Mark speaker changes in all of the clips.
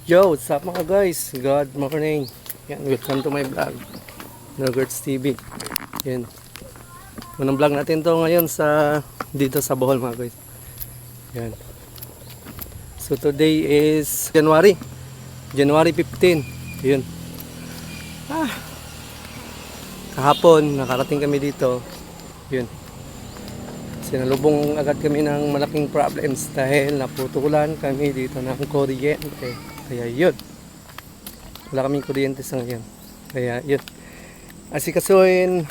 Speaker 1: Yo, what's up mga guys? Good morning. Yan, welcome to my vlog. Nogurts TV. Yan. Unang vlog natin to ngayon dito sa Bohol mga guys. Yan. So today is January 15. Yun. Kahapon nakarating kami dito. Yun. Sinalubong agad kami ng malaking problems dahil naputulan kami dito ng kuryente. Kaya yun. Wala kaming kuryente sa ngayon. Kaya yun. Asikasuhin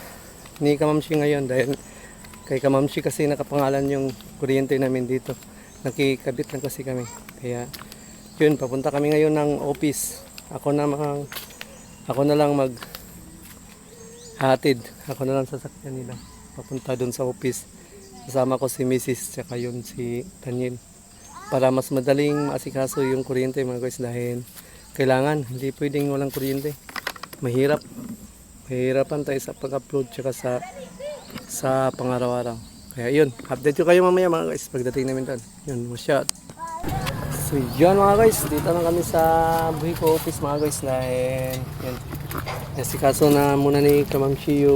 Speaker 1: ni Kamamshi ngayon dahil kay Kamamshi kasi nakapangalan yung kuryente namin dito. Nakikabit lang kasi kami. Kaya yun, papunta kami ngayon ng office. Ako na lang hatid. Ako na lang sasakyan nila. Papunta dun sa office. Kasama ko si Mrs. Tsaka yun si Daniel. Para mas madaling maasikaso yung kuryente mga guys dahil kailangan, hindi pwedeng walang kuryente. Mahirapan tayo sa pag-upload tsaka sa pang-araw-araw. Kaya yun, update ko kayo mamaya mga guys pagdating namin doon. Yun, masyad. So yun mga guys, dito na kami sa Buhiko office mga guys dahil yun, asikaso na muna ni Kamamshi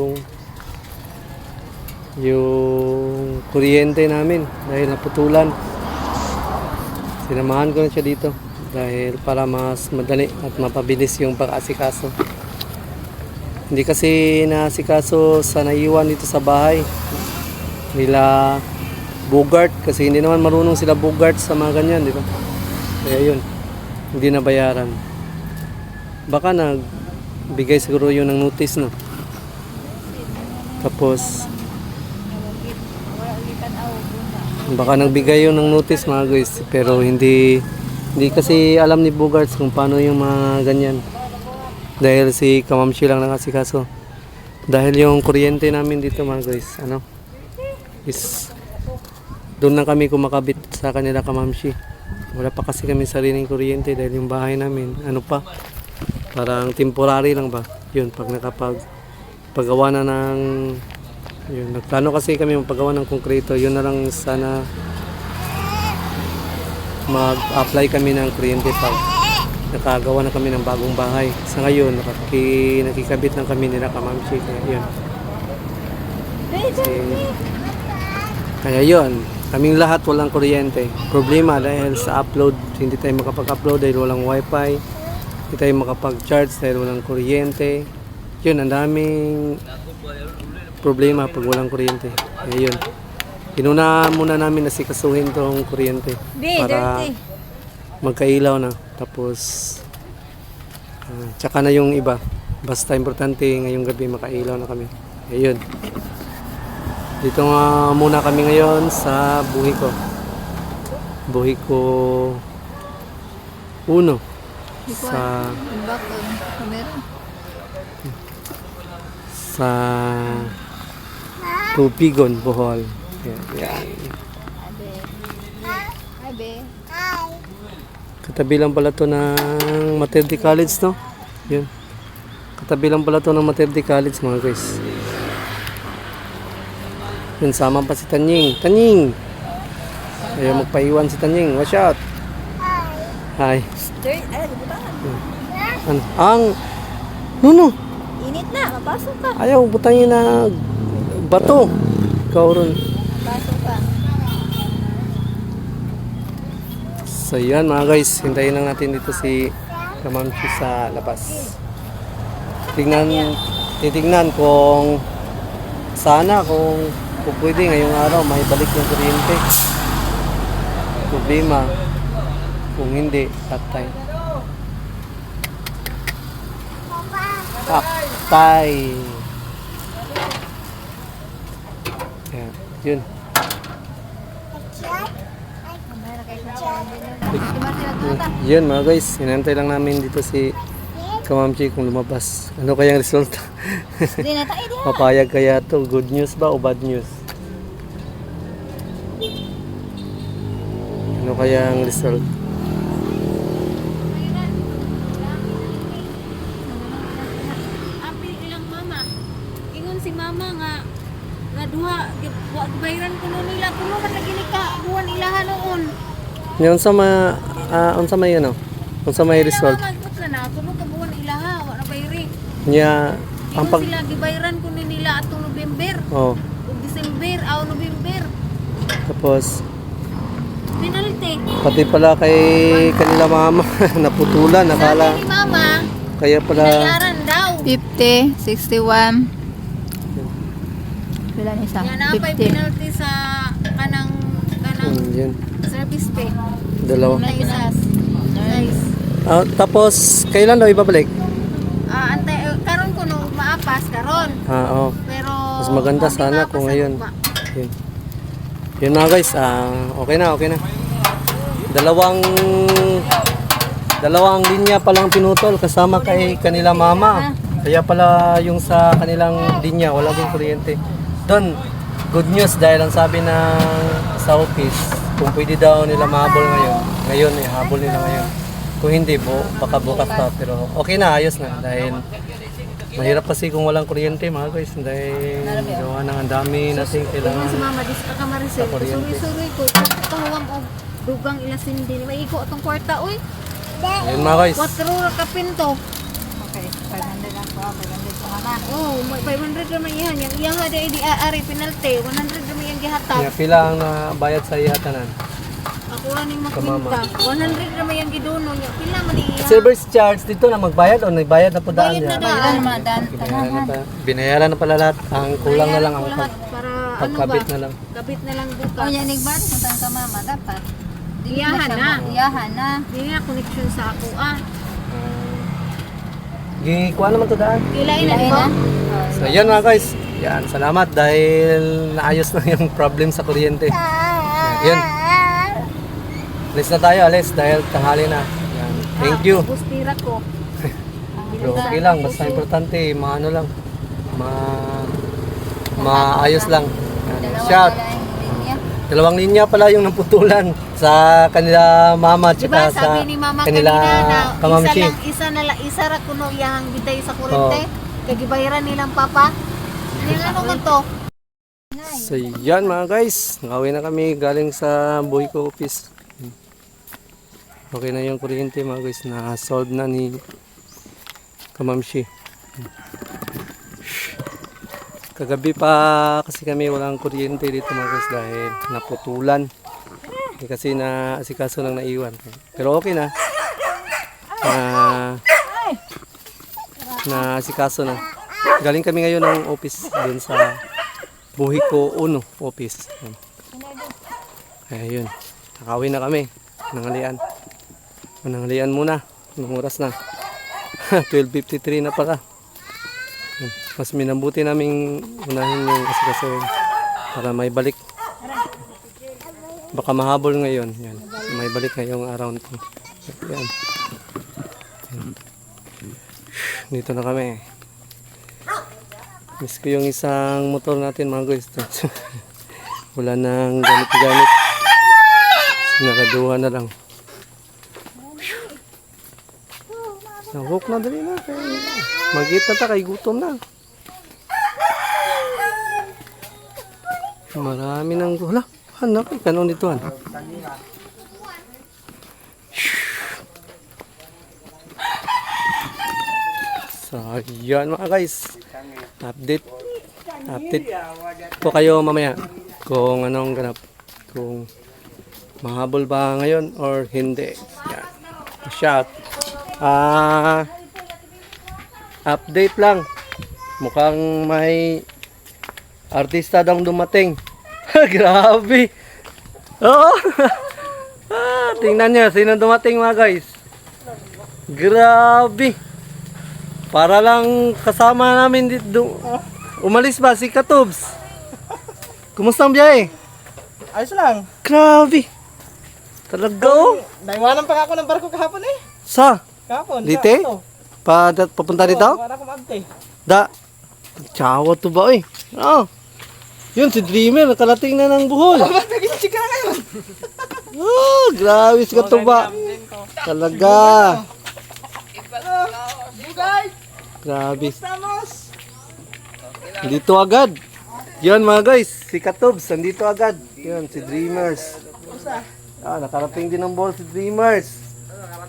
Speaker 1: yung kuryente namin dahil naputulan. Sinamahan ko na siya dito dahil para mas madali at mapabilis yung pag-asikaso. Hindi kasi naasikaso sa naiwan dito sa bahay nila Bogart kasi hindi naman marunong sila Bogart sa mga ganyan, di ba? Kaya yun, hindi nabayaran. Baka nagbigay siguro yun ng notice, no? Tapos baka nagbigay yun ng notice mga guys, pero hindi kasi alam ni Bogarts kung paano yung mga ganyan dahil si Kamamshi lang nakasikaso. Dahil yung kuryente namin dito mga guys, is doon na kami kumakabit sa kanila Kamamshi. Wala pa kasi kami sariling kuryente dahil yung bahay namin parang temporary lang ba yun. Pag paggawa na ng yun, nagplano kasi kami magpagawa ng konkreto. Yun na lang sana mag-apply kami ng kuryente pag nakagawa na kami ng bagong bahay. Sa ngayon, nakikabit lang kami nila Kamamshi. Kaya yun, kaming lahat walang kuryente. Problema dahil sa upload, hindi tayo makapag-upload dahil walang wifi. Hindi tayo makapag-charge dahil walang kuryente. Yun, ang daming problema pag walang kuryente. Ayun. Inuna muna namin asikasuhin tong kuryente para magkailaw na. Tapos tsaka na yung iba. Basta importante ngayong gabi makailaw na kami. Ayun. Dito nga muna kami ngayon sa Buhiko. Buhiko 1 sa Tubigon, Bohol. Yan. Katabi lang pala to ng Maternity College, no? Yun. Katabi lang pala to ng Maternity College, mga guys. Yun, sama pa si Tanying. Tanying! Ayaw magpaiwan si Tanying. Watch out! Hi. No.
Speaker 2: Init na, mapasok ka.
Speaker 1: Ayaw, butangin na bato. Ikaw ron.
Speaker 2: Mapasok ka.
Speaker 1: So yan mga guys, hintayin lang natin dito si Kamamshi sa labas. Titignan kung pwede ngayong araw may balik yung kuryente. Problema, kung hindi, patay. Patay. Yan, yun. Yun mga guys, hinantay lang namin dito si Kamamshi kung lumabas. Ano kayang result? Papayag kaya to? Good news ba o bad news? Ano kayang result?
Speaker 2: Si mama nga duha gibayran kuno nila kuno man lagi ni ka buwan ilahan noon.
Speaker 1: Unsa may Unsa may result?
Speaker 2: Magput na na, tulo ka buwan ilaha, wala bayri.
Speaker 1: Nya ang
Speaker 2: Ingon
Speaker 1: pag
Speaker 2: sila gibayran ko ni nila atong November,
Speaker 1: oh,
Speaker 2: ug December, November.
Speaker 1: tapos
Speaker 2: Penalty.
Speaker 1: pati pala kay kanila mama naputulan nakala
Speaker 2: Sabi ni mama,
Speaker 1: kaya pala
Speaker 2: binayaran daw.
Speaker 3: 50, 61. Wala na isa.
Speaker 2: Yan na pa'y
Speaker 3: 50.
Speaker 2: penalty sa kanang
Speaker 1: yun,
Speaker 2: service fee.
Speaker 1: dalawa.
Speaker 2: Na isas. Nice.
Speaker 1: Tapos kailan daw ibabalik?
Speaker 2: Antay karon ko no maapas karon.
Speaker 1: Oo.
Speaker 2: Pero
Speaker 1: Mas maganda
Speaker 2: hindi
Speaker 1: sana
Speaker 2: maapas
Speaker 1: kung
Speaker 2: ang
Speaker 1: ngayon.
Speaker 2: ugma.
Speaker 1: Yun. Yun mga guys, okay na, okay na. Dalawang linya palang pinutol kasama kay kanila mama. Kaya pala yung sa kanilang linya, wala din kuryente. Doon, good news dahil ang sabi ng sa office, kung pwede daw nila mahabol ngayon habol nila ngayon. Kung hindi, baka bukas pa. Pero okay na, ayos na. Dahil mahirap kasi kung walang kuryente mga guys. Dahil gawa ng ang dami natin
Speaker 2: Ingon
Speaker 1: kailangan.
Speaker 2: si mama dis ka Maricel.
Speaker 1: Sa kuryente.
Speaker 2: Suri-suri ko kahuwang og dugang ilasin din. May iko atong kwarta oy.
Speaker 1: Ayun mga guys.
Speaker 2: 4 ra ka pinto.
Speaker 3: Okay, 500 lang po. 500 pa mama.
Speaker 2: Oh, may 500 ra man ihan. Yang iya ha di ari penalty. 100 ra man yang gihatag.
Speaker 1: Kaya pila ang bayad sa iyatanan.
Speaker 2: Ako ra ning
Speaker 1: Kamama.
Speaker 2: makwinta. 100 ra man yang giduno niya. Pila man ni iya.
Speaker 1: Service charge dito na magbayad o nagbayad na po daan
Speaker 2: Bayad na
Speaker 1: niya?
Speaker 2: daan.
Speaker 3: Wala naman daan.
Speaker 1: Binayaran na, binayaran na pala lahat. Ang kulang na lang ang
Speaker 2: Bayaran ko lahat para
Speaker 1: pagkabit
Speaker 2: ano ba?
Speaker 1: na lang.
Speaker 2: Kabit na lang bukas.
Speaker 3: O yan, nagbalik mo tayo ka mama. Dapat.
Speaker 2: Iyahan na.
Speaker 3: Iyahan na.
Speaker 2: Dili na connection sa ako
Speaker 1: Gikuha naman to daan.
Speaker 2: Kilain na
Speaker 3: Iyahan
Speaker 2: mo.
Speaker 3: na.
Speaker 1: So yan mga guys. Yan, salamat dahil naayos na yung problem sa kuryente. Yan. Alis na tayo, alis dahil tanghali na. Yan. Thank you.
Speaker 2: Bustira ko.
Speaker 1: Pero okay lang, basta importante, maano lang. Maayos lang. Yan. Shout.
Speaker 3: Wala yung linya.
Speaker 1: Dalawang linya pala yung naputulan sa kanila mama at
Speaker 2: Diba
Speaker 1: saka sa
Speaker 2: sabi ni mama
Speaker 1: kanila
Speaker 2: kanina na
Speaker 1: kamamshi.
Speaker 2: isa ra kuno iyang bitay sa kurente. Kaya gibayaran nilang papa. Ano ko to?
Speaker 1: So yan mga guys, nakauwi na kami galing sa Boyko office. Okay na yung kuryente mga guys, na-solve na ni Kamamshi. Kagabi pa kasi kami walang kuryente dito mga guys dahil naputulan. Kasi na asikaso lang naiwan. Pero okay na. Na asikaso na. Galing kami ngayon ng office dun sa Buhiko Uno office. Ayun. Nakauwi na kami. Nanghalian. Nanghalian muna. Anong oras na? 12:53 na pala. Mas minabuti naming unahin yung asikaso para may balik. Baka mahabol ngayon. Yan. May balik ngayong araw nito. Yan. Yan. Dito na kami. Miss ko yung isang motor natin mga guys. Wala nang gamit-gamit. Nakaduha na lang. Nahok na dali na. Magit na ta kay gutom na. Marami nang wala. Hanap kay kanon dito han. So, yan mga guys. Update po kayo mamaya kung anong ganap. Kung mahabol ba ngayon or hindi. Yan. Shout. Update lang. Mukhang may artista daw dumating. Grabe. Oo. Tingnan nyo, sino dumating mga guys. Grabe. Para lang kasama namin dito. Umalis ba si Katubs? Kumusta ang biyahe?
Speaker 4: Ayos lang.
Speaker 1: Grabe. Talaga oh.
Speaker 4: Naiwanan pa ako ng barko kahapon eh.
Speaker 1: Sa?
Speaker 4: Kahapon.
Speaker 1: Dite? Papunta dito?
Speaker 4: Wala akong abte.
Speaker 1: Da. Tsawa to ba eh? Oh. Yun si Dreamer, nakalating na ng buhol.
Speaker 4: Ba't nag-isig ka na ngayon?
Speaker 1: Oh, grabe si Katuba. Talaga.
Speaker 4: Guys,
Speaker 1: Grabe.
Speaker 4: estamos.
Speaker 1: Dito agad. Yan mga guys, si Katubs, nandito agad. Yan, si Dreamers. Nakarating din ng ball si Dreamers.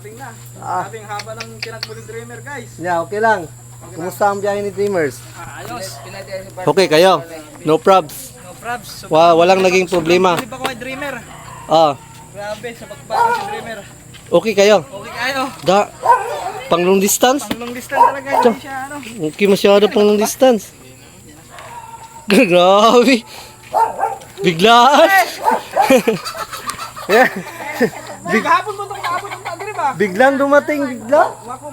Speaker 4: Dating na.
Speaker 1: Ah.
Speaker 4: Dating haba ng tinakbo ni Dreamer, guys.
Speaker 1: Yeah, okay lang. Kumusta ang biyahe ni Dreamers?
Speaker 4: Ayos.
Speaker 1: Okay kayo? No probs.
Speaker 4: No probs. So,
Speaker 1: Walang naging problema.
Speaker 4: Hindi pa ko kay Dreamer.
Speaker 1: Ah,
Speaker 4: Grabe, sa pagbago si Dreamer.
Speaker 1: okay kayo?
Speaker 4: Okay kayo.
Speaker 1: Pang long distance?
Speaker 4: Pang long distance talaga, hindi siya ano.
Speaker 1: Okay, masyado pang long distance. Grabe. Biglaan. Yeah.
Speaker 4: Gahapon mo itong naabot ng tagri ba?
Speaker 1: Biglang dumating, bigla.
Speaker 4: Wala ko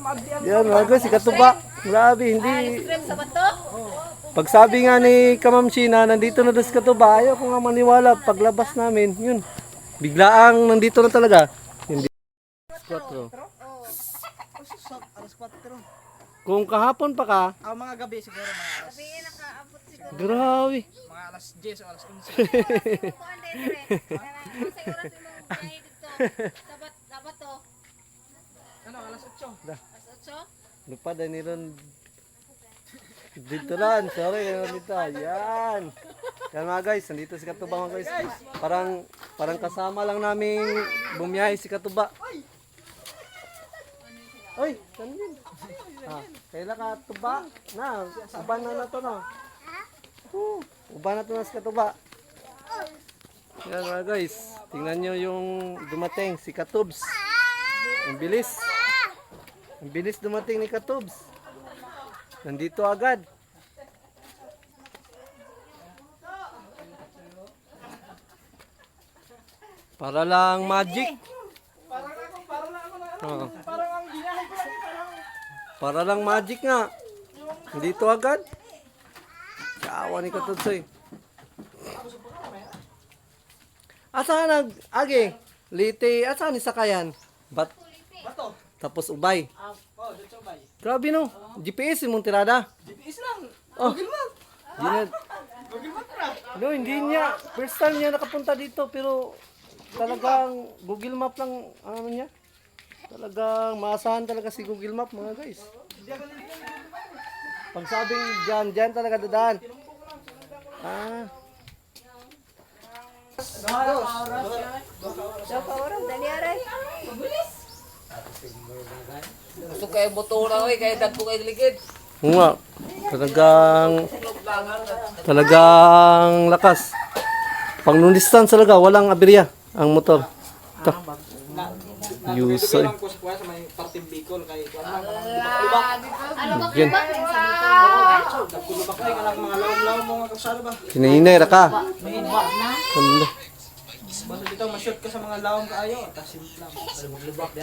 Speaker 4: maabdihan.
Speaker 1: Yan, mga guys, si Katuba. Grabe, hindi.
Speaker 2: Krem sa bato?
Speaker 1: Pag sabi nga ni Kamamshi na nandito na doon si Katuba, ayaw ko nga maniwala. Paglabas namin, yun. Biglaang nandito na talaga. Hindi. 4.
Speaker 4: Alas 4.
Speaker 1: Kung kahapon pa ka,
Speaker 4: Mga gabi siguro, mga alas.
Speaker 2: Sabihin nakaabot siguro.
Speaker 1: grabe.
Speaker 4: Mga alas 10 o alas 11.
Speaker 2: Kuan dire. Kasi oras mo may dito. Sa bato.
Speaker 4: Ano, alas 8.
Speaker 2: Alas 8.
Speaker 1: Lupa dahil niron. Dito lang, sorry, dito. Yan. Yan mga guys, nandito si Katuba mga guys. Parang kasama lang namin bumiyahe si Katuba. Oy, saan yun? Kailan Katuba? Na, uban na to no. Uban na to na si Katuba. Yan mga guys, tingnan nyo yung dumating si Katubs. Ang bilis. Ang bilis dumating ni Katubs. Nandito agad. Para lang magic. Oo.
Speaker 4: Parang ang binahay ko lang,
Speaker 1: Para lang magic nga. Nandito agad. Kaawa ni Katubsoy. Asa nag agi? Lite, asa ni sakayan?
Speaker 4: bato.
Speaker 1: Tapos ubay.
Speaker 4: Oh, dito bay.
Speaker 1: Grabe no. GPS yung tirada.
Speaker 4: GPS lang.
Speaker 1: Oh.
Speaker 4: Google Map.
Speaker 1: Di na,
Speaker 4: Google Map na.
Speaker 1: no, hindi niya. First time niya nakapunta dito pero talagang Google Map lang ano niya. Talagang maasahan talaga si Google Map mga guys. Pag sabing dyan talaga dadaan. Ah.
Speaker 5: Gusto kayo motora oy, kaya dagko kayo ligid.
Speaker 1: Oo nga. Talagang lakas. Pang long distance talaga, walang aberya ang motor. Ito. Yusoy.
Speaker 4: Lang ko sa kuya sa may parting Bicol kay kuan lang lubak.
Speaker 2: Ano ba
Speaker 1: Yan.
Speaker 2: ba?
Speaker 4: Lubak kay kanang mga lawom-lawom mo nga kasalo ba.
Speaker 1: Kinahinay ra ka. Ano?
Speaker 4: Basta dito ma-shoot ka sa mga lawom kaayo, tasim lang.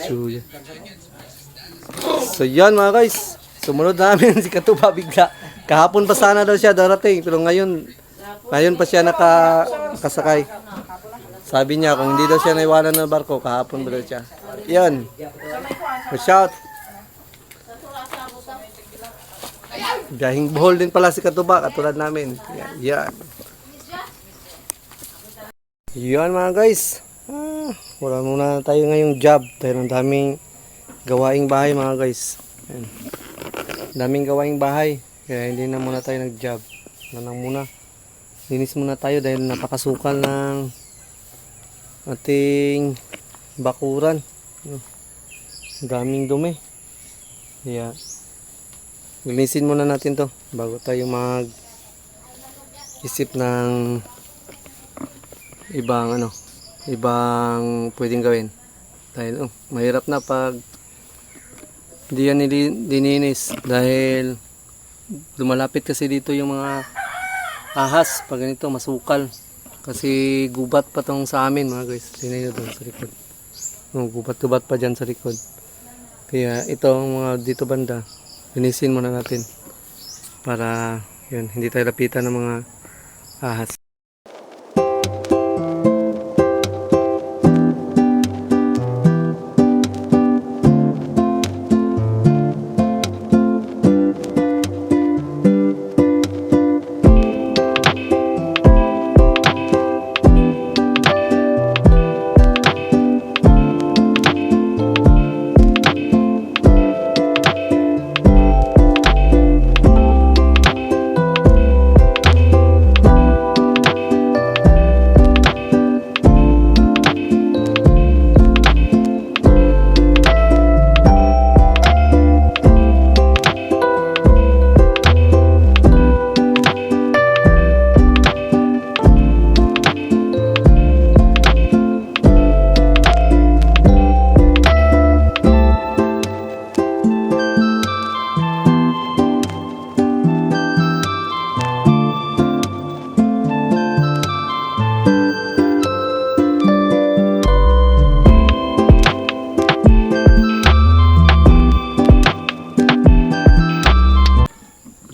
Speaker 1: Suya. So yan mga guys. Sumunod namin si Katuba bigla. Kahapon pa sana daw siya darating pero ngayon pa siya nakasakay. Sabi niya kung hindi daw siya naiwanan ng barko, kahapon ba daw siya. Yan. Shout. Biyahing Bohol din pala si Katuba, katulad namin. Yan. Yan mga guys. Wala muna tayo ngayong job. Dahil ang daming gawaing bahay mga guys. Yan. Daming gawaing bahay. Kaya hindi na muna tayo nag-job. Nanang muna. Linis muna tayo dahil napakasukal ng ating bakuran. Daming dumi. Kaya linisin muna natin to bago tayo mag-isip ng ibang pwedeng gawin. Dahil mahirap na pag hindi yan dininis dahil lumalapit kasi dito yung mga ahas pag ganito masukal kasi gubat pa tong sa amin mga guys. Tingnan nyo doon sa likod. Gubat-gubat pa dyan sa likod. Kaya ito mga dito banda linisin muna natin para yun hindi tayo lapitan ng mga ahas.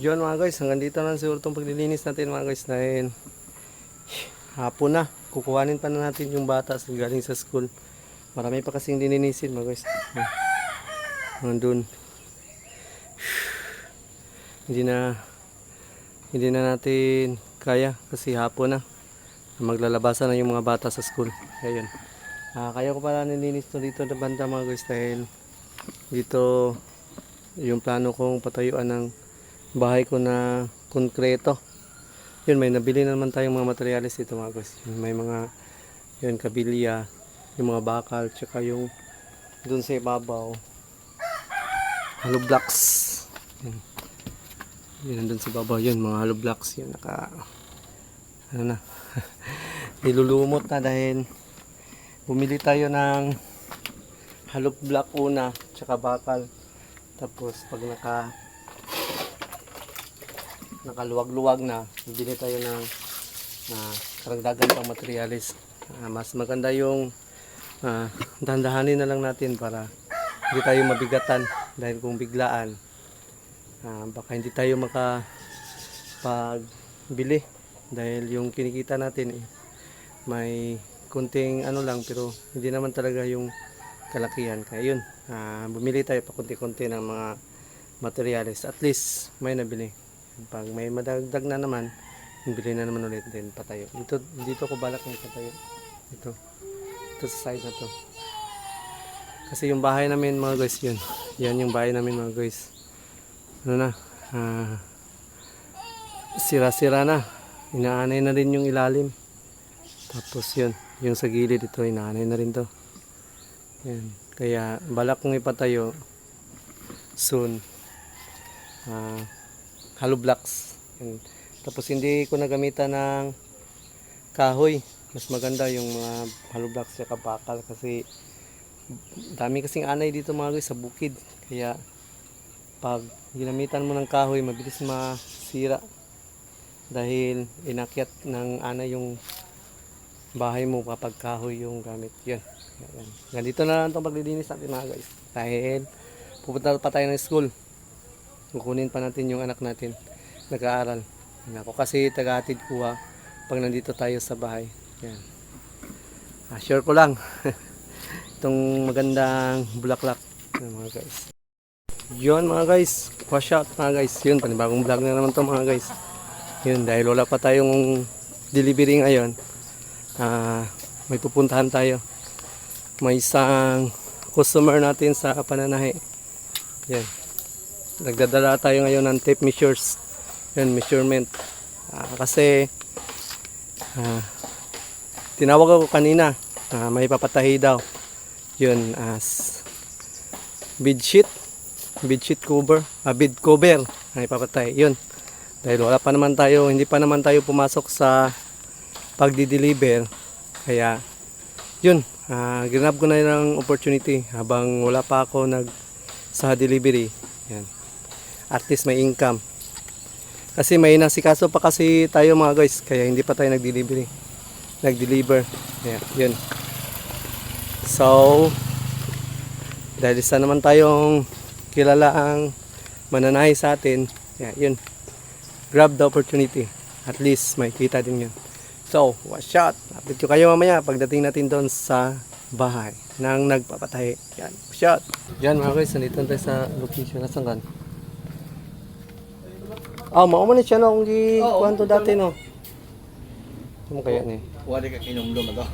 Speaker 1: Yun mga guys, hanggang dito lang siguro itong paglilinis natin mga guys dahil hapon na. Kukuhanin pa na natin yung bata galing sa school. Marami pa kasing lininisin mga guys. Nandun. Hindi na natin kaya kasi hapon na. Maglalabasan na yung mga bata sa school. Ayun. Kaya ko pala nilinis to dito na banda mga guys dahil dito yung plano kong patayuan ng bahay ko na konkreto. Yun, may nabili na naman tayong mga materials dito mga guys. May mga yun, kabilya, yung mga bakal, tsaka yung dun sa ibabaw hollow blocks. Yun nandun sa ibabaw, yun mga hollow blocks. Yun ano na nilulumot na dahil bumili tayo ng hollow block una tsaka bakal, tapos pag nakaluwag-luwag na bibili tayo ng karagdagan pang materialis. Mas maganda yung dahan-dahanin na lang natin para hindi tayo mabigatan dahil kung biglaan baka hindi tayo makapagbili dahil yung kinikita natin may kunting ano lang pero hindi naman talaga yung kalakihan. Kaya yun, bumili tayo pa kunti-kunti ng mga materials, at least may nabili. Pag may madagdag na naman, bili na naman ulit din patayo. Dito ko balak ng patayo. Ito sa side na to. Kasi yung bahay namin mga guys, yun. Yan yung bahay namin mga guys. Ano na? Sira-sira na. Inaanay na rin yung ilalim. Tapos yun, yung sa gilid ito, inaanay na rin to. Yan. Kaya balak kong ipatayo soon. Hollow blocks. Yan. Tapos hindi ko nagamitan ng kahoy. Mas maganda yung mga hollow blocks sa bakal kasi dami kasing anay dito mga guys sa bukid. Kaya pag ginamitan mo ng kahoy, mabilis masira dahil inakyat ng anay yung bahay mo kapag kahoy yung gamit. Yan. Ganito na lang itong paglilinis natin mga guys. Dahil pupunta pa tayo ng school. Kukunin pa natin yung anak natin nag-aaral. Ako kasi taga-hatid kuha pag nandito tayo sa bahay. Yan. Sure ko lang itong magandang bulaklak mga guys. Yun mga guys, wash out mga guys. Yun, panibagong vlog na naman to mga guys. Yun, dahil wala pa tayong delivery ngayon, may pupuntahan tayo. May isang customer natin sa Pananahe. Yan. Nagdadala tayo ngayon ng tape measures. Yan, measurement. Kasi tinawag ako kanina, may papatahi daw. Yun, as bed sheet cover, bed cover ay papatay. Yun. Dahil wala pa naman tayo, hindi pa naman tayo pumasok sa pagdi-deliver. Kaya yun, ginab ko na yung opportunity habang wala pa ako sa delivery. Yan. At least may income. Kasi may nasikaso pa kasi tayo mga guys, kaya hindi pa tayo nag-deliver. Yun. So, dahil isa naman tayong kilala ang mananahi sa atin, yun. Grab the opportunity. At least may kita din yun. So, watch out. Update ko kayo mamaya pagdating natin doon sa bahay ng nagpapatahi. Yan, watch out. Yan mga guys, nandito tayo sa location. Nasaan kan? Mauman siya no, kung di-kuhan to dati no. Ano kaya ni?
Speaker 4: Wala ka kinumlum ito.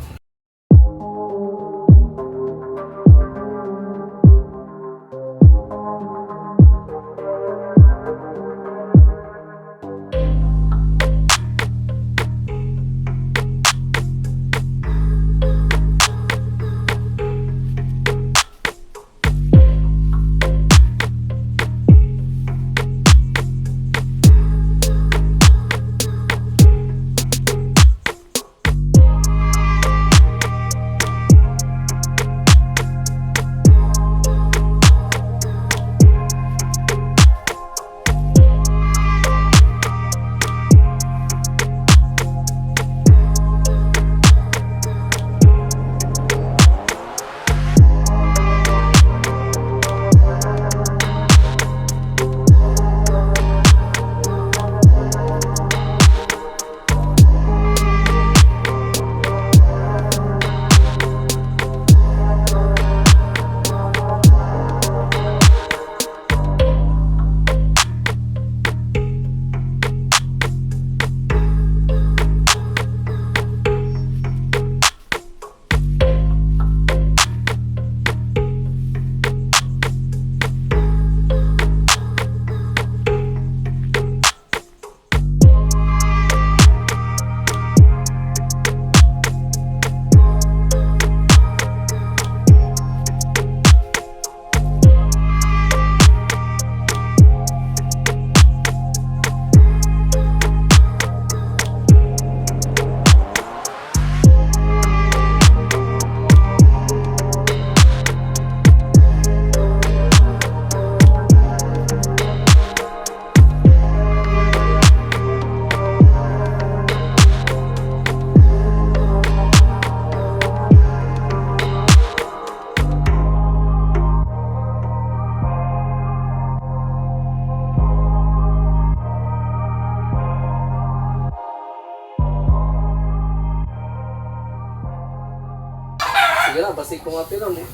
Speaker 1: Napasik ko nga pero eh.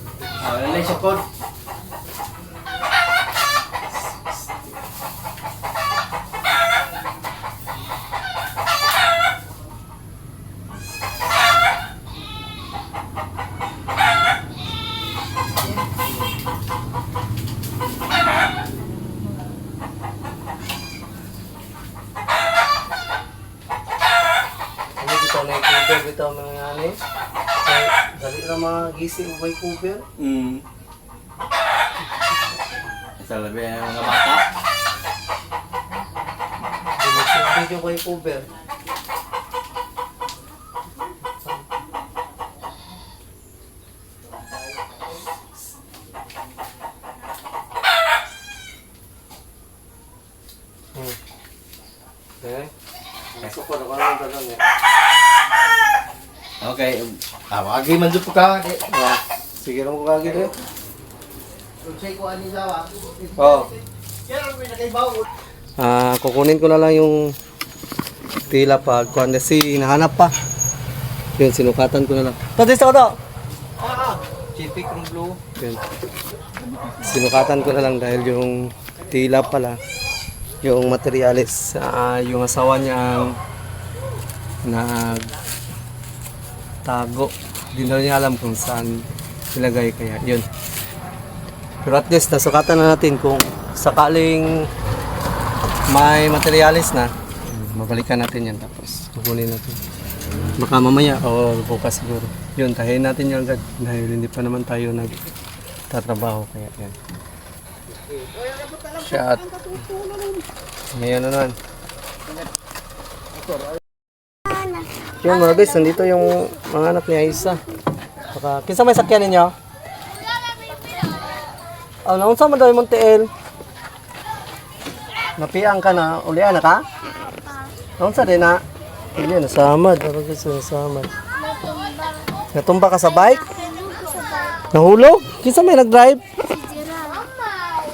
Speaker 4: Wala siya pod.
Speaker 1: Ano dito na i-cover dito mga ngani? Dali na mga gising mo may cover.
Speaker 4: Sa labi ng mga bata.
Speaker 1: Video ko yung cover. Okay. Masuk ko na lang dalang eh.
Speaker 4: Okay. Wagi man jud ka.
Speaker 1: Sige lang ko kagi rin.
Speaker 4: Check ko ani sawa.
Speaker 1: Oh.
Speaker 4: Kaya may nakaibaw.
Speaker 1: Kukunin ko na lang yung tila pag kasi hinahanap pa. Yun, sinukatan ko na lang. Pati sa ko
Speaker 4: Chipik ng blue.
Speaker 1: Yun. Sinukatan ko na lang dahil yung tila pala, yung materialis, yung asawa niya ang nagtago. Hindi na niya alam kung saan ilagay kaya yun. Pero at least nasukatan na natin kung sakaling may materialis na, mabalikan natin yan tapos kukunin natin. Baka mamaya o bukas siguro. Yun, tahiin natin yun agad dahil hindi pa naman tayo nagtatrabaho kaya yan. Shot. Ngayon na naman. Yun mga guys, nandito yung mga anak ni Aisa. Baka, kinsa may sakyan ninyo? Naunsa man daw yung Montiel? Napiang ka na, ulian na ka? Naunsa din na? Hindi, nasamad. Ano guys, nasamad. Natumba ka sa bike? Nahulog? Kinsa may nag-drive?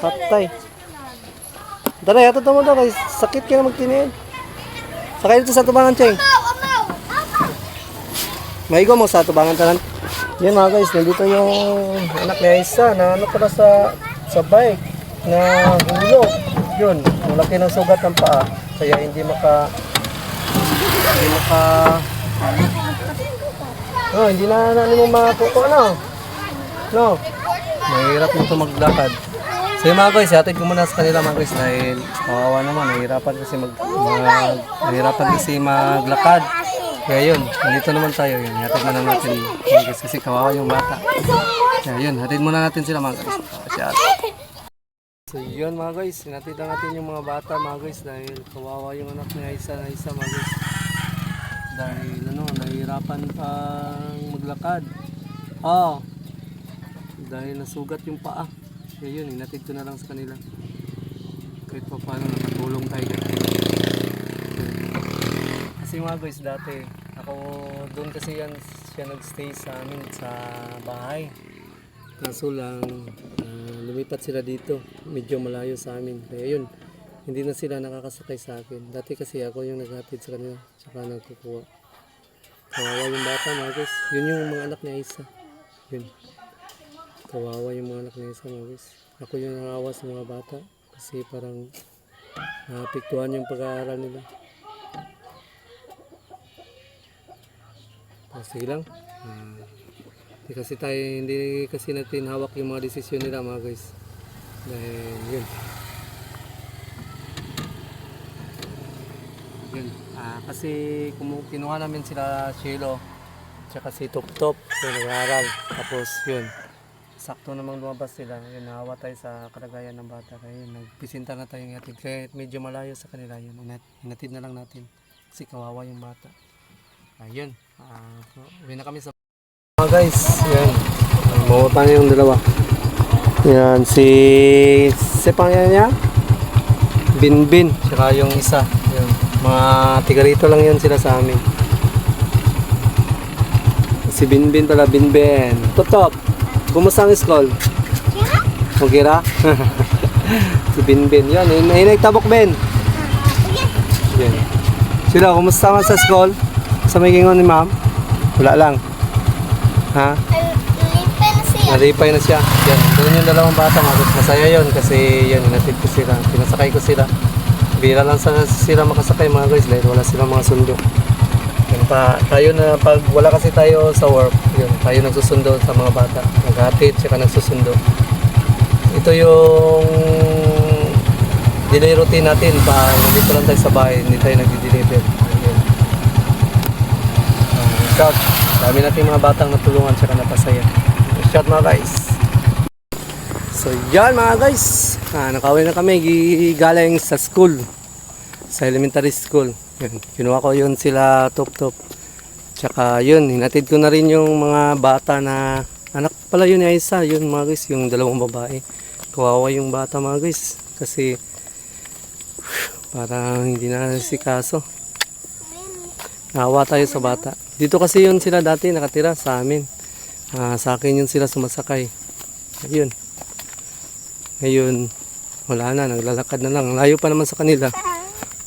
Speaker 1: Patay. Tara, yato mo daw kay sakit ka na magtiniid. Sakay dito sa tubangan, Cheng. Maigo mo sa tubangan tanan. Yan mga guys, nandito yung anak ni Aisa na ano pala sa bike na hulog. Yun, malaki ng sugat ng paa. Kaya hindi hindi na mo matuto na. No. Mahirap nito maglakad. So yung mga guys, hatid ko muna sa kanila mga guys dahil kawawa naman, nahihirapan kasi maglakad. Kaya yun, nandito naman tayo yun. Hatid muna natin mga guys kasi kawawa yung bata. Kaya yun, hatid muna natin sila mga guys. So yun mga guys, hinatid na natin yung mga bata mga guys dahil kawawa yung anak ni Aisa mga guys. Dahil nahihirapan pang maglakad. Dahil nasugat yung paa. Kaya yun, hinatid ko na lang sa kanila. Kahit pa paano nakatulong tayo. Kasi mga guys, dati ako doon kasi siya nagstay sa amin sa bahay. Kaso lang lumipat sila dito, medyo malayo sa amin. Kaya yun, hindi na sila nakakasakay sa akin. Dati kasi ako yung naghatid sa kanila, tsaka nagkukuha. Kawawa yung bata mga guys. Yun yung mga anak ni Aisa. Yun. Kawawa yung mga anak ni Aisa mga guys. Ako yung nangawa sa mga bata kasi parang naapektuhan yung pag-aaral nila. Sige lang. Hindi kasi natin hawak yung mga desisyon nila mga guys. Dahil yun. Kasi kinuha namin sila Shilo tsaka si Top Top yung nag-aaral. Tapos yun, sakto namang lumabas sila. Yun, nahawa tayo sa kalagayan ng bata. Kaya yun, nagpisinta na tayong ihatid. Kaya medyo malayo sa kanila yun. Hinatid na lang natin kasi kawawa yung bata. Ayun, uwi na kami sa mga guys. Yan, mawata na yung dalawa. Yan, si pangalan niya Binbin, tsaka yung isa. Yan, mga tiga rito lang yan sila sa amin. Si Binbin pala, Binben. Top, kumusta ang school? Okay ra? Si Binbin, yan, nagtabok Ben. Yan. Sila, kumusta man sa school? Sa may gingon ni ma'am? Wala lang. Ha? Nalipay na siya. Yan, doon yung dalawang bata. Masaya yun kasi yan, hinatid ko sila. Pinasakay ko sila. Bira lang sila makasakay mga guys dahil wala silang mga sundo. Yan pa, tayo na pag wala kasi tayo sa work, yun, tayo nagsusundo sa mga bata. Naghatid, tsaka nagsusundo. Ito yung delay routine natin. Nandito lang tayo sa bahay, hindi tayo nag-deliver. Shout, dami natin mga batang natulungan tsaka napasaya. Shout mga guys. So yan mga guys, nakauwi na kami galing sa school, sa elementary school. Yan, kinuha ko yun sila Top. Tsaka yun, hinatid ko na rin yung mga bata na anak pala yun ni Aisa, yun mga guys, yung dalawang babae. Kawawa yung bata mga guys kasi parang hindi na nasikaso. Nahawa tayo sa bata. Dito kasi yun sila dati nakatira sa amin. Sa akin yun sila sumasakay. Ayun. Ngayon, wala na, naglalakad na lang. Layo pa naman sa kanila.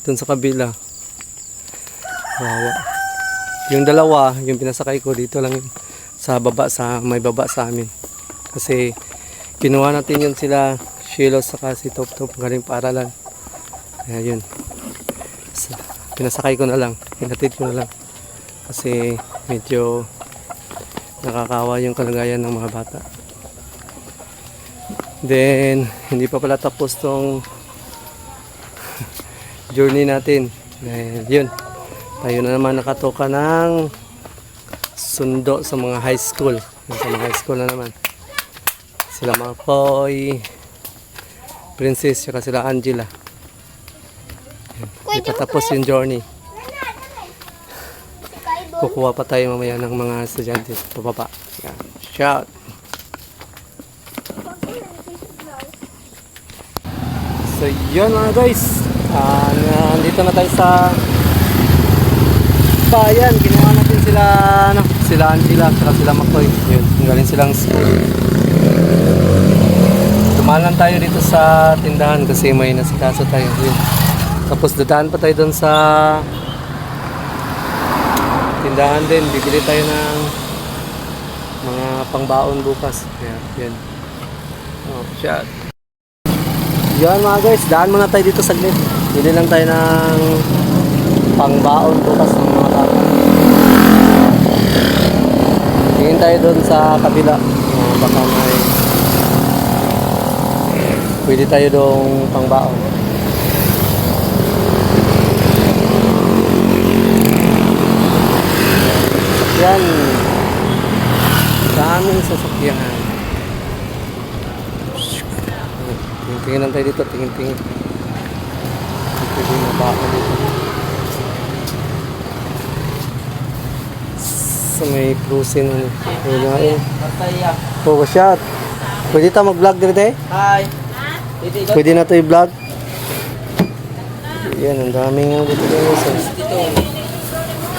Speaker 1: Doon sa kabila. Kawawa. Yung dalawa, yung pinasakay ko dito lang yun. Sa baba, may baba sa amin. Kasi kinuha natin yun sila Shiloh saka si Top galing paaralan. Kaya yun. Pinasakay ko na lang. Hinatid ko na lang. Kasi medyo nakakawa yung kalagayan ng mga bata. Then, hindi pa pala tapos tong journey natin. Dahil yun, tayo na naman nakatoka ng sundo sa mga high school. Sa mga high school na naman. Sila Makoy, Princess, saka sila Angela. Hindi pa tapos yung journey. Kukuha pa tayo mamaya ng mga estudyante pababa. Yan. Shout! So yun mga guys, nandito na tayo sa bayan. Kinuha natin sila Angela at sila Makoy. Yun, galing silang school. Dumaan lang tayo dito sa tindahan kasi may nasikaso tayo. Yun. Tapos dadaan pa tayo doon sa tindahan din. Bibili tayo ng mga pangbaon bukas. Yan. Oh, shot. Yan mga guys, daan muna tayo dito saglit. Bili lang tayo ng pangbaon bukas ng mga bata. Tingin tayo doon sa kabila. Baka may pwede tayo doon pangbaon. Yan. Daming sasakyan. Tingin lang tayo dito, tingin. Pwede na baka dito. Sa may cruising. Focus shot. Pwede tayo mag-vlog dito eh?
Speaker 4: Hi.
Speaker 1: Pwede na tayo i-vlog. Yan, ang daming nga dito guys.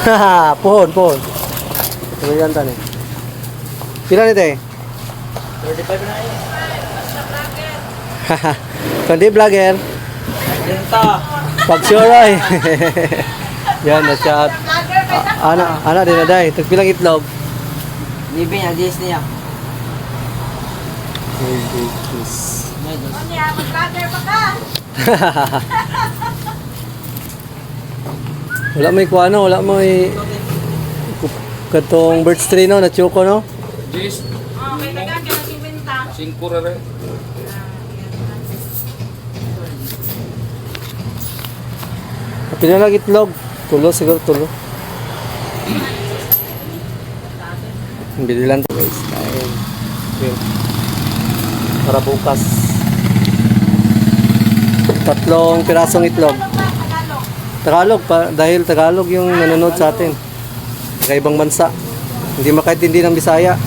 Speaker 1: Haha, pohon. Ito yan tan eh. Pila nito eh?
Speaker 4: 35 na yun.
Speaker 1: Haha, kundi vlogger.
Speaker 4: Denta.
Speaker 1: Pag sure ay. Yan, na-shot. Ana din na day. Tagpilang itlog.
Speaker 4: Libre niya, Diyos niya.
Speaker 1: Wala may kuano, wala may katong birds tree no, na choco no?
Speaker 5: Jis. Okay, taga ka nagbenta. 5 ra rin.
Speaker 1: Pila lang itlog. Tulo siguro tulo. Bili lang to guys. Kain. Yun. Para bukas. 3 pirasong itlog. Tagalog pa, dahil Tagalog yung nanonood sa atin. Sa ibang bansa. Hindi makaintindi ng Bisaya.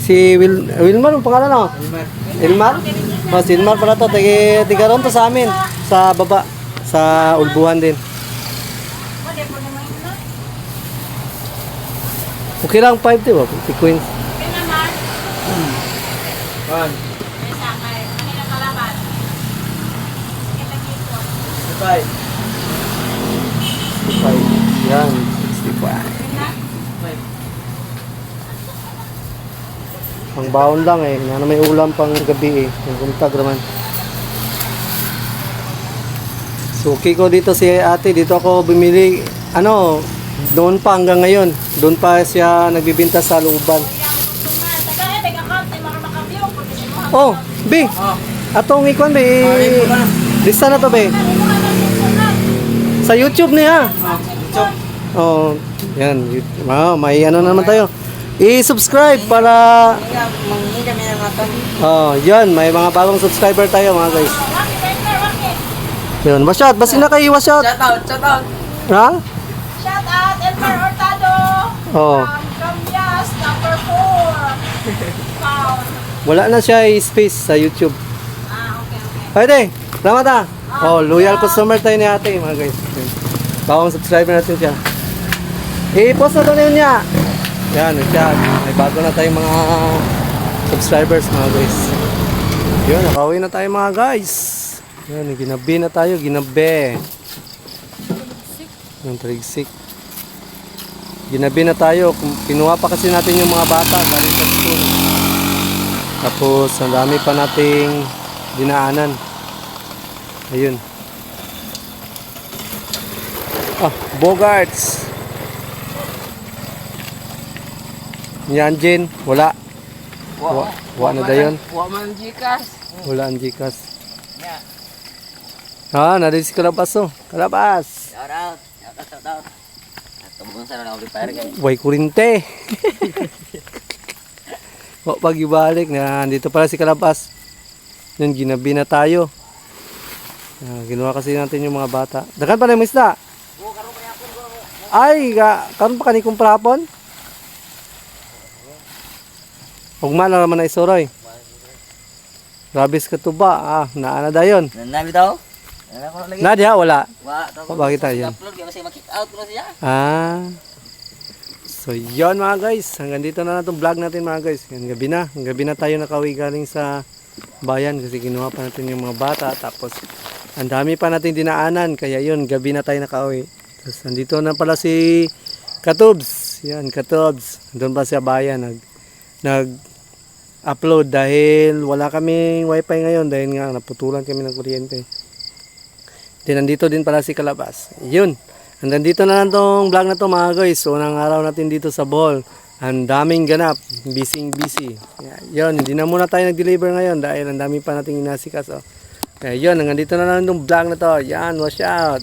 Speaker 1: Si Wilmar ang pangalan no? Wilmar? Si Wilmar pala to. Tiga ron to sa amin. Sa baba. Sa Ulbuhan din. Okay lang 5 diba? Si Queens. Yan, 65. Pang baon lang eh. Na may ulam pang gabi eh. Yung buntag naman. Suki ko dito si ate. Dito ako bumili. Ano, doon pa hanggang ngayon. Doon pa siya nagbibinta sa looban. Oh, be. Atong ikon be. Lista na to be. Sa YouTube niya. Oh, yan. Oh, may ano naman tayo. I-subscribe para oh, yan, may mga bagong subscriber tayo mga guys. Yun, wasyat, basi na kayo wasyat.
Speaker 4: Shout out.
Speaker 1: Ha?
Speaker 5: Shout out, Elmer Hurtado.
Speaker 1: Oh,
Speaker 5: From Yas, number 4. Wow.
Speaker 1: wala na siya space sa YouTube.
Speaker 5: Okay.
Speaker 1: Pwede, salamat ah. Oh, loyal customer tayo ni ate mga guys. Yun. Bagong subscriber natin siya. I-post na to niya. Yan, siya. May bago na tayong mga subscribers mga guys. Yun, nakauwi na tayo mga guys. Yan, ginabi na tayo, ginabi. Yung trigsik. Ginabi na tayo. Kinuha pa kasi natin yung mga bata galing sa school. Tapos, ang dami pa nating dinaanan. Ayun. Ah, Bogarts. Yan, Jen. Wala. Wala na dayon.
Speaker 4: Wa man Gcash.
Speaker 1: Wala ang Gcash. Ah, narin si Kalabas oh. Kalabas.
Speaker 4: Shout out. Shout out. Tubong sa na repair kay.
Speaker 1: Way kurinte. O, pag ibalik na dito pala si Kalabas. Yun, ginabi na tayo. Ginawa kasi natin yung mga bata. Dakan pa na yung isda. Ay, karon pa kanikong prapon. Ugma na naman na isoroy. Rabis ka tuba. Ah, naana dayon.
Speaker 4: Nanabi daw? Ano ko lagi?
Speaker 1: Nadia, wala.
Speaker 4: Wa,
Speaker 1: O, bakit tayo yun?
Speaker 4: upload kay kasi makit out ko siya.
Speaker 1: Ah. So, yun mga guys. Hanggang dito na itong vlog natin mga guys. Yan, gabi na. Gabi na tayo nakauwi galing sa bayan kasi kinuha pa natin yung mga bata. Tapos, ang dami pa natin dinaanan. Kaya yun, gabi na tayo nakauwi. Tapos, nandito na pala si Katubs. Yan, Katubs. Doon pa siya bayan. Nag-upload dahil wala kaming wifi ngayon. Dahil nga, naputulan kami ng kuryente. Then, nandito din pala si Kalabas. Yun. Hanggang dito na lang tong vlog na to mga guys. So, unang araw natin dito sa Bohol. Ang daming ganap. Busy. Yun, hindi na muna tayo nag-deliver ngayon dahil ang dami pa nating inasikas. Kaya yun, hanggang dito na lang tong vlog na to. Yan, watch out.